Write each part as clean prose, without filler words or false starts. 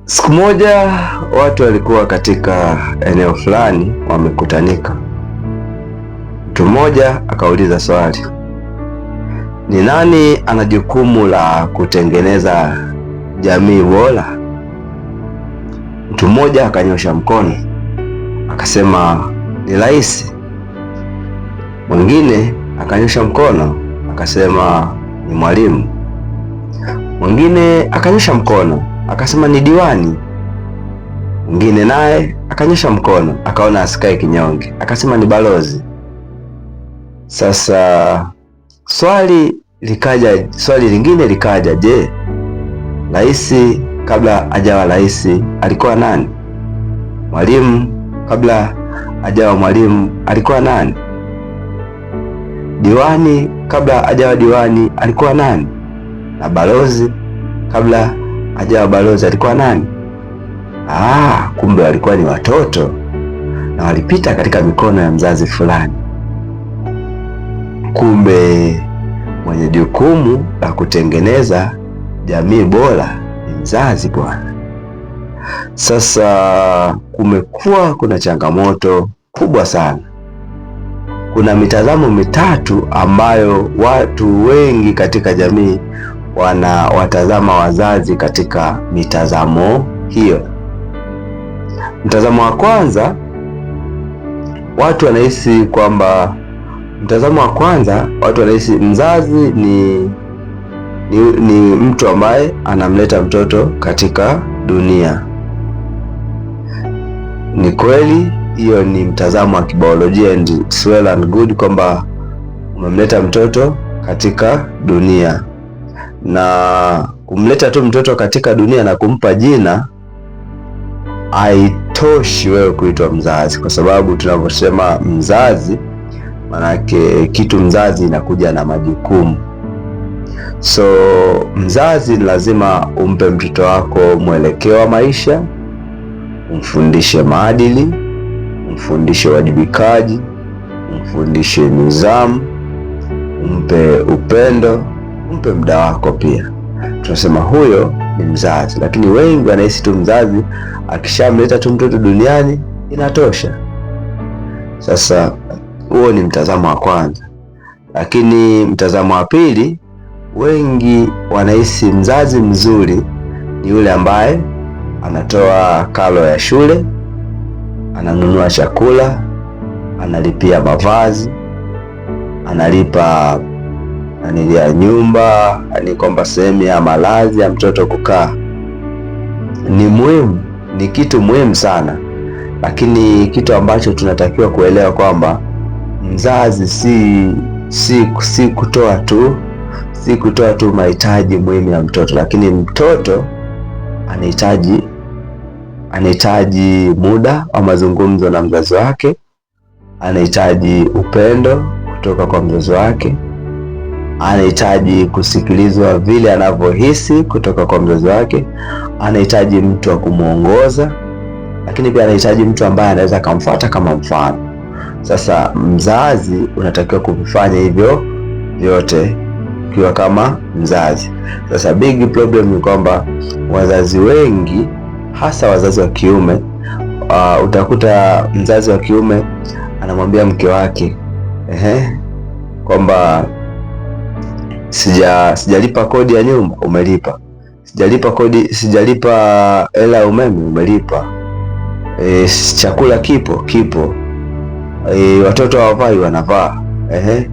Siku moja watu walikuwa katika eneo fulani wamekutanika. Mtu mmoja akauliza swali, ni nani ana jukumu la kutengeneza jamii bora? Mtu mmoja akanyosha mkono akasema ni rais. Mwingine akanyosha mkono akasema ni mwalimu. Mwingine akanyosha mkono akasema ni diwani. Mwingine naye akanyosha mkono akaona asikae kinyonge akasema ni balozi. Sasa swali lingine likaja, je, rais kabla hajawa rais alikuwa nani? Mwalimu kabla hajawa mwalimu alikuwa nani? Diwani kabla hajawa diwani alikuwa nani? Na balozi kabla hajawa balozi alikuwa nani? Kumbe walikuwa ni watoto na walipita katika mikono ya mzazi fulani. Kumbe mwenye jukumu la kutengeneza jamii bora ni mzazi bwana. Sasa kumekuwa kuna changamoto kubwa sana. Kuna mitazamo mitatu ambayo watu wengi katika jamii watazama wazazi katika mitazamo hiyo. Mtazamo wa kwanza, watu wanahisi mzazi ni mtu ambaye anamleta mtoto katika dunia. Ni kweli, hiyo ni mtazamo wa kibiolojia and it's well and good kwamba umemleta mtoto katika dunia, na kumleta tu mtoto katika dunia na kumpa jina haitoshi wewe kuitwa mzazi, kwa sababu tunavyosema mzazi manake kitu mzazi inakuja na majukumu. So mzazi ni lazima umpe mtoto wako mwelekeo wa maisha, umfundishe maadili, umfundishe uwajibikaji, umfundishe nidhamu, umpe upendo, umpe muda wako pia. Tunasema huyo ni mzazi, lakini wengi wanahisi tu mzazi akishamleta tu mtoto duniani inatosha. Sasa huo ni mtazamo wa kwanza. Lakini mtazamo wa pili, wengi wanahisi mzazi mzuri ni yule ambaye anatoa karo ya shule, ananunua chakula, analipia mavazi, analipa ya nyumba, ni kwamba sehemu ya malazi ya mtoto kukaa. Ni muhimu, ni kitu muhimu sana, lakini kitu ambacho tunatakiwa kuelewa kwamba mzazi si kutoa tu mahitaji muhimu ya mtoto, lakini mtoto anahitaji muda wa mazungumzo na mzazi wake, anahitaji upendo kutoka kwa mzazi wake, anahitaji kusikilizwa vile anavyohisi kutoka kwa mzazi wake, anahitaji mtu wa kumuongoza, lakini pia anahitaji mtu ambaye anaweza kumfuata kama mfano. Sasa mzazi unatakiwa kuvifanya hivyo vyote ukiwa kama mzazi. Sasa big problem ni kwamba wazazi wengi, hasa wazazi wa kiume, utakuta mzazi wa kiume anamwambia mke wake kwamba sijalipa kodi ya nyumba, umelipa. Sijalipa hela ya umeme, umelipa. Chakula kipo. Watoto hawavai, wanavaa.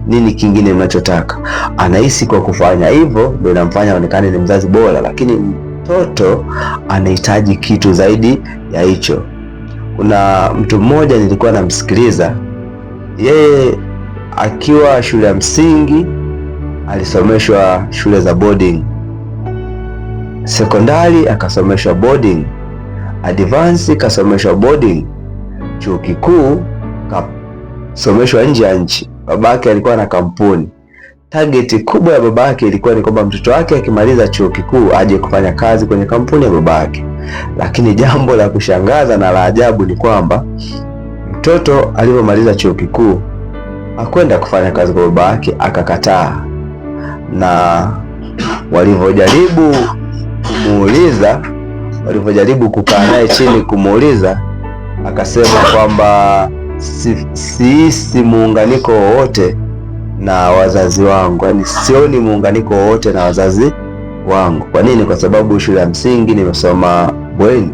Nini kingine mnachotaka? Anahisi kwa kufanya hivyo ndio inamfanya aonekane ni mzazi bora, lakini mtoto anahitaji kitu zaidi ya hicho. Kuna mtu mmoja nilikuwa namsikiliza, yeye akiwa shule ya msingi alisomeshwa shule za boarding, sekondari akasomeshwa boarding, advance kasomeshwa boarding, chuo kikuu kasomeshwa nje ya nchi. Babake alikuwa na kampuni. Target kubwa ya babake ilikuwa ni kwamba mtoto wake akimaliza chuo kikuu aje kufanya kazi kwenye kampuni ya babake. Lakini jambo la kushangaza na la ajabu ni kwamba mtoto alipomaliza chuo kikuu hakwenda kufanya kazi kwa babake, akakataa. Na walivyojaribu kumuuliza walipojaribu kukaa naye chini kumuuliza, akasema kwamba sihisi muunganiko wowote na wazazi wangu, yaani sioni muunganiko wowote na wazazi wangu. Kwa nini? Kwa sababu shule ya msingi nimesoma bweni,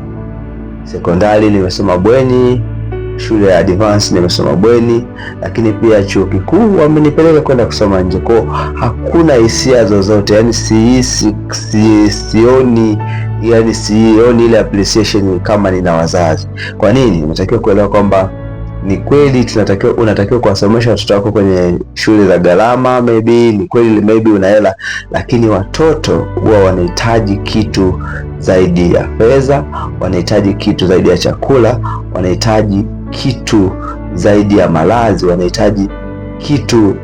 sekondari nimesoma bweni, shule ya advance nimesoma bweni, lakini pia chuo kikuu wamenipeleka kwenda kusoma nje. Kwa hakuna hisia zozote, yani sioni ile appreciation kama nina wazazi. Kwa nini? Unatakiwa kuelewa kwamba ni kweli unatakiwa kuwasomesha watoto wako kwenye shule za gharama, ni kweli una hela, lakini watoto huwa wanahitaji kitu zaidi ya fedha, wanahitaji kitu zaidi ya chakula, wanahitaji kitu zaidi ya malazi, wanahitaji kitu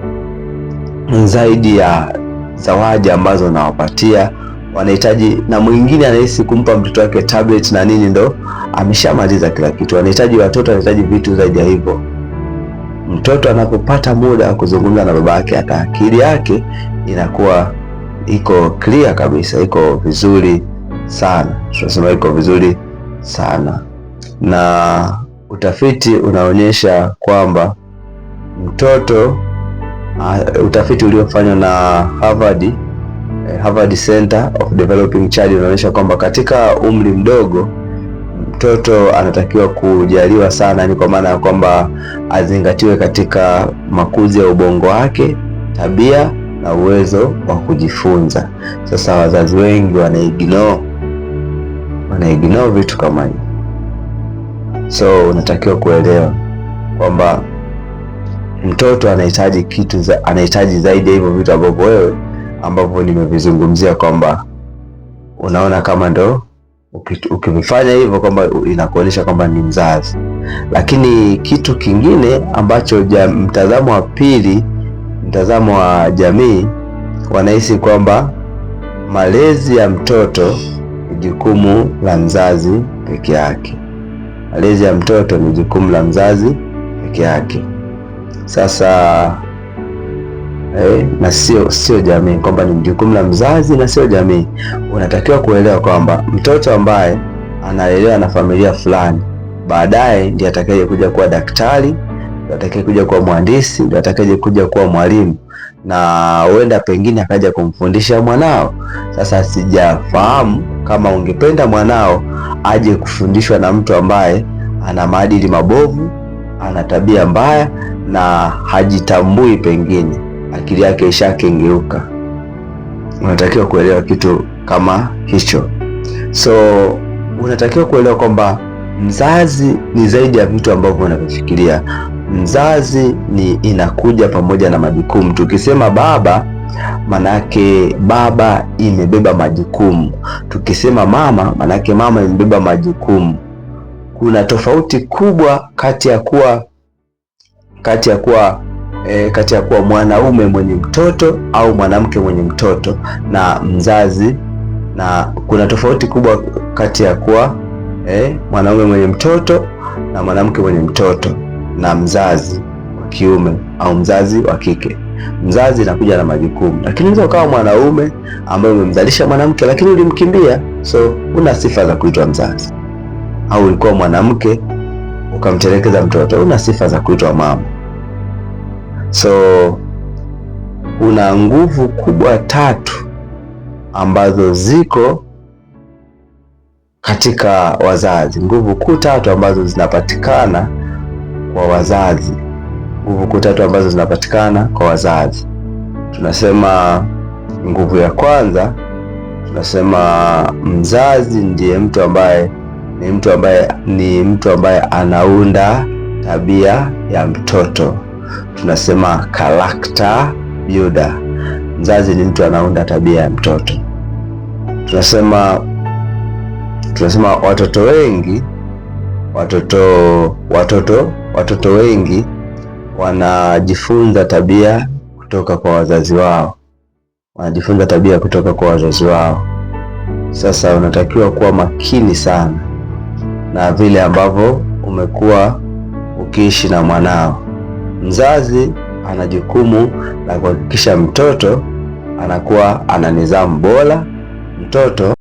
zaidi ya zawadi ambazo unawapatia, wanahitaji. Na mwingine anahisi kumpa mtoto wake tablet na nini ndo ameshamaliza kila kitu. Watoto wanahitaji vitu zaidi ya hivyo. Mtoto anapopata muda wa kuzungumza na baba yake, hata akili yake inakuwa iko clear kabisa, iko vizuri sana. Tunasema iko vizuri sana, na utafiti unaonyesha kwamba utafiti uliofanywa na Harvard Center of Developing Child unaonyesha kwamba katika umri mdogo mtoto anatakiwa kujaliwa sana, yani kwa maana ya kwamba azingatiwe katika makuzi ya ubongo wake, tabia na uwezo wa kujifunza. Sasa wazazi wengi wanaignore vitu kama hivi. So unatakiwa kuelewa kwamba mtoto anahitaji zaidi ya hivyo vitu ambavyo nimevizungumzia, kwamba unaona kama ndo ukivifanya hivyo kwamba inakuonyesha kwamba ni mzazi. Lakini kitu kingine ambacho mtazamo wa pili, mtazamo wa jamii, wanahisi kwamba malezi ya mtoto ni jukumu la mzazi peke yake. Malezi ya mtoto ni jukumu la mzazi peke yake. Sasa na sio jamii, kwamba ni jukumu la mzazi na sio jamii. Unatakiwa kuelewa kwamba mtoto ambaye analelewa na familia fulani, baadaye ndiye atakayekuja kuwa daktari, ndiye atakayekuja kuwa mhandisi, ndiye atakayekuja kuwa mwalimu, na huenda pengine akaja kumfundisha mwanao. Sasa sijafahamu kama ungependa mwanao aje kufundishwa na mtu ambaye ana maadili mabovu, ana tabia mbaya na hajitambui, pengine akili yake ishakengeuka. Unatakiwa kuelewa kitu kama hicho. So unatakiwa kuelewa kwamba mzazi ni zaidi ya vitu ambavyo unavyofikiria. Mzazi inakuja pamoja na majukumu. Tukisema baba, manake baba imebeba majukumu. Tukisema mama, manake mama imebeba majukumu. Kuna tofauti kubwa kati ya kuwa mwanaume mwenye mtoto au mwanamke mwenye mtoto na mzazi, na kuna tofauti kubwa kati ya kuwa mwanaume mwenye mtoto na mwanamke mwenye mtoto na mzazi wa kiume au mzazi wa kike. Mzazi inakuja na majukumu, lakini unaweza ukawa mwanaume ambaye umemzalisha mwanamke lakini ulimkimbia, so una sifa za kuitwa mzazi. Au ulikuwa mwanamke ukamtelekeza mtoto, una sifa za kuitwa mama. So kuna nguvu kubwa tatu ambazo ziko katika wazazi. Nguvu kuu tatu ambazo zinapatikana kwa wazazi. Tunasema nguvu ya kwanza, tunasema mzazi ndiye mtu ambaye anaunda tabia ya mtoto. Tunasema character builder. Mzazi ni mtu anaunda tabia ya mtoto. Tunasema watoto wengi wanajifunza tabia kutoka kwa wazazi wao. Sasa unatakiwa kuwa makini sana na vile ambavyo umekuwa ukiishi na mwanao. Mzazi ana jukumu la kuhakikisha mtoto anakuwa ana nidhamu bora, mtoto